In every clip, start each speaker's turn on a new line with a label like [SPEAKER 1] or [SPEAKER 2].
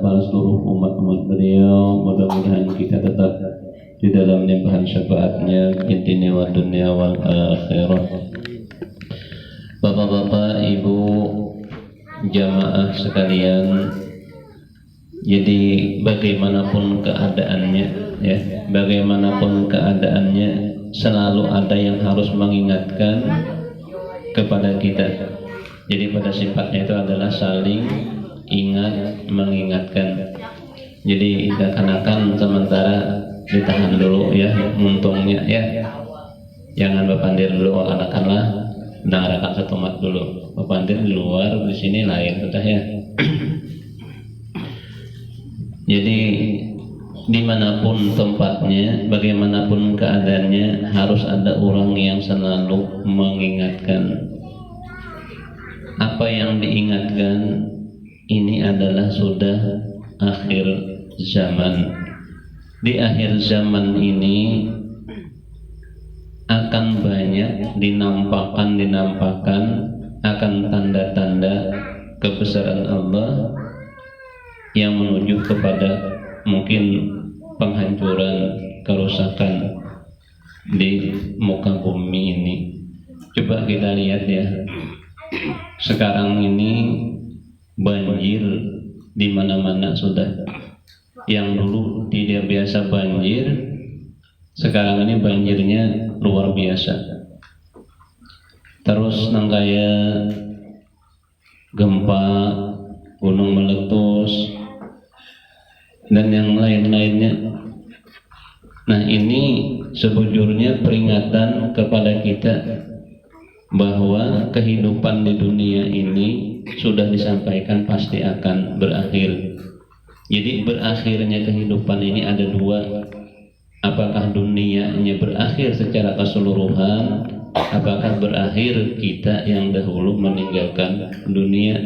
[SPEAKER 1] para seluruh umat-umat beliau. Mudah-mudahan kita tetap di dalam limpahan syafaatnya di dunia wa dunia wal akhirah. Bapak-bapak, ibu, jamaah sekalian, jadi bagaimanapun keadaannya, ya, bagaimanapun keadaannya, selalu ada yang harus mengingatkan kepada kita. Jadi pada sifatnya itu adalah saling ingat mengingatkan. Jadi akan sementara ditahan dulu ya, untungnya ya. Jangan bepandir dulu, akan-akanlah dengarkan satu mat dulu. Bepandir di luar, di sini lain sudah ya. Jadi dimanapun tempatnya, bagaimanapun keadaannya, harus ada orang yang selalu mengingatkan. Apa yang diingatkan ini adalah sudah akhir zaman. Di akhir zaman ini akan banyak dinampakkan akan tanda-tanda kebesaran Allah yang menuju kepada mungkin penghancuran, kerusakan di muka bumi ini. Coba kita lihat ya. Sekarang ini banjir di mana-mana sudah. Yang dulu tidak biasa banjir, sekarang ini banjirnya luar biasa. Terus nangkaya gempa, gunung meletus, dan yang lain-lainnya. Nah, ini sebujurnya peringatan kepada kita bahwa kehidupan di dunia ini sudah disampaikan pasti akan berakhir. Jadi berakhirnya kehidupan ini ada dua. Apakah dunianya berakhir secara keseluruhan, apakah berakhir kita yang dahulu meninggalkan dunia.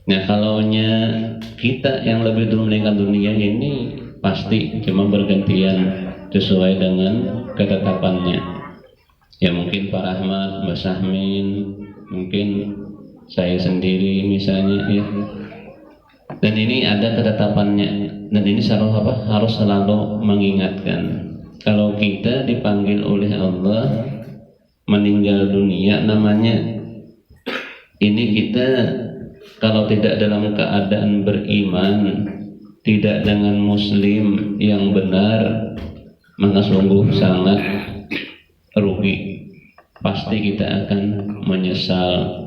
[SPEAKER 1] Nah, kalaunya kita yang lebih dulu meninggalkan dunia ini pasti cuma bergantian sesuai dengan ketetapannya. Ya mungkin Pak Rahmat, Mbak Sahmin, mungkin saya sendiri misalnya ya. Dan ini ada ketetapannya. Dan ini harus selalu mengingatkan. Kalau kita dipanggil oleh Allah meninggal dunia, namanya ini kita kalau tidak dalam keadaan beriman, tidak dengan muslim yang benar, maka sungguh sangat rugi. Pasti kita akan menyesal.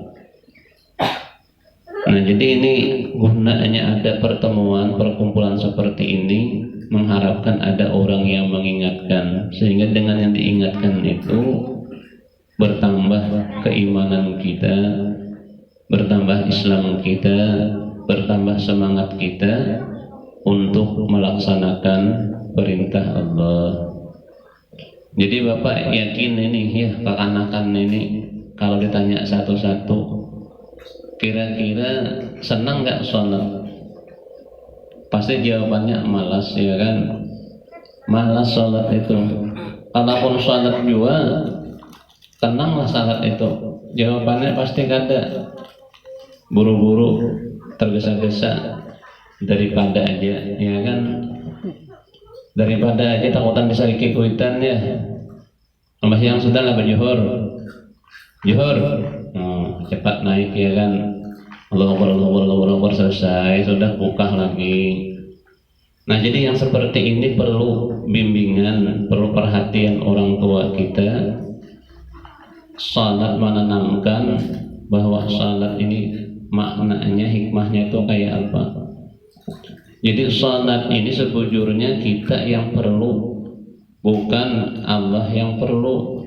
[SPEAKER 1] Nah, jadi ini gunanya ada perkumpulan seperti ini, mengharapkan ada orang yang mengingatkan, sehingga dengan yang diingatkan itu bertambah keimanan kita, bertambah Islam kita, bertambah semangat kita untuk melaksanakan perintah Allah. Jadi Bapak yakin ini ya, kekanakan ini kalau ditanya satu-satu, kira-kira senang nggak sholat? Pasti jawabannya malas, ya kan? Malas sholat itu. Kalaupun sholat juga, tenanglah sholat itu. Jawabannya pasti kada. Buru-buru, tergesa-gesa daripada aja, ya kan? Daripada aja takutan bisa dikikuitan ya. Masih yang sudah lah berjuhur, cepat naik ya kan. Allah selesai, sudah buka lagi. Nah, jadi yang seperti ini perlu bimbingan, perlu perhatian orang tua kita. Salat menanamkan bahwa salat ini maknanya, hikmahnya itu kayak apa. Jadi salat ini sebujurnya kita yang perlu, bukan Allah yang perlu.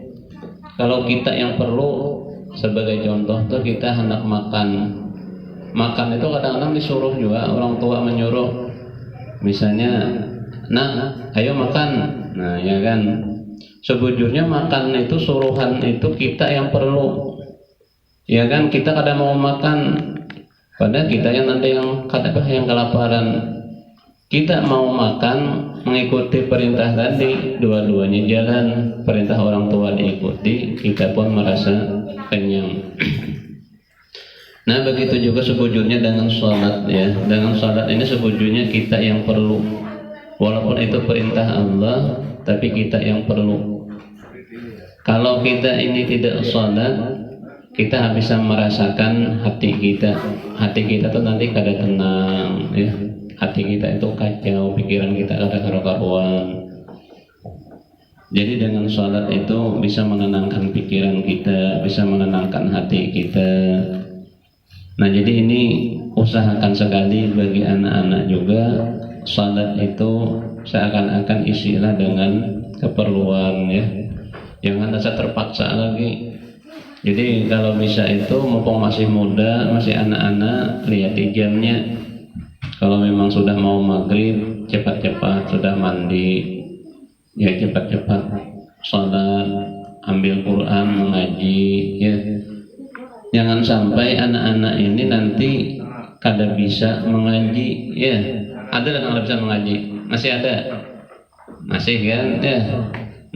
[SPEAKER 1] Kalau kita yang perlu, sebagai contoh tuh kita hendak makan itu kadang-kadang disuruh juga, orang tua menyuruh, misalnya, nah ayo makan, nah ya kan. Sebujurnya makan itu, suruhan itu kita yang perlu, ya kan. Kita kadang mau makan, padahal kita yang nanti yang kelaparan. Kita mau makan mengikuti perintah tadi, dua-duanya jalan. Perintah orang tua diikuti, kita pun merasa kenyang. Nah begitu juga sebujurnya dengan sholat ya. Dengan sholat ini sebujurnya kita yang perlu. Walaupun itu perintah Allah, tapi kita yang perlu. Kalau kita ini tidak sholat, kita bisa merasakan hati kita. Hati kita tuh nanti kada tenang ya. Hati kita itu kacau, pikiran kita kada karu-karuan. Jadi dengan sholat itu bisa menenangkan pikiran kita, bisa menenangkan hati kita. Nah jadi ini usahakan sekali bagi anak-anak juga, sholat itu seakan-akan isilah dengan keperluan ya. Jangan rasa terpaksa lagi. Jadi kalau bisa itu mumpung masih muda, masih anak-anak, lihat jamnya. Kalau memang sudah mau maghrib, cepat-cepat sudah mandi, ya cepat-cepat sholat, ambil Quran, mengaji ya. Jangan sampai anak-anak ini nanti kada bisa mengaji ya. Ada yang kada bisa mengaji? Masih ada? Masih kan ya.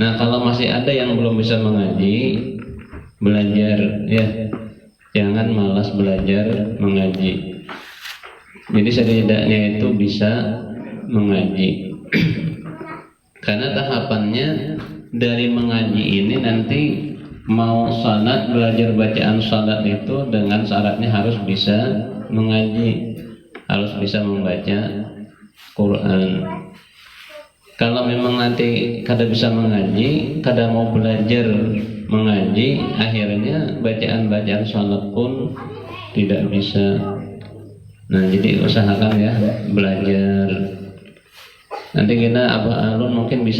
[SPEAKER 1] Nah kalau masih ada yang belum bisa mengaji, belajar ya. Jangan malas belajar mengaji. Jadi setidaknya itu bisa mengaji. Karena tahapannya dari mengaji ini nanti mau salat, belajar bacaan salat itu dengan syaratnya harus bisa mengaji, harus bisa membaca Quran. Kalau memang nanti kada bisa mengaji, kada mau belajar mengaji, akhirnya bacaan-bacaan salat pun tidak bisa. Nah jadi usahakan ya belajar. Nanti kita Abah Alun mungkin bisa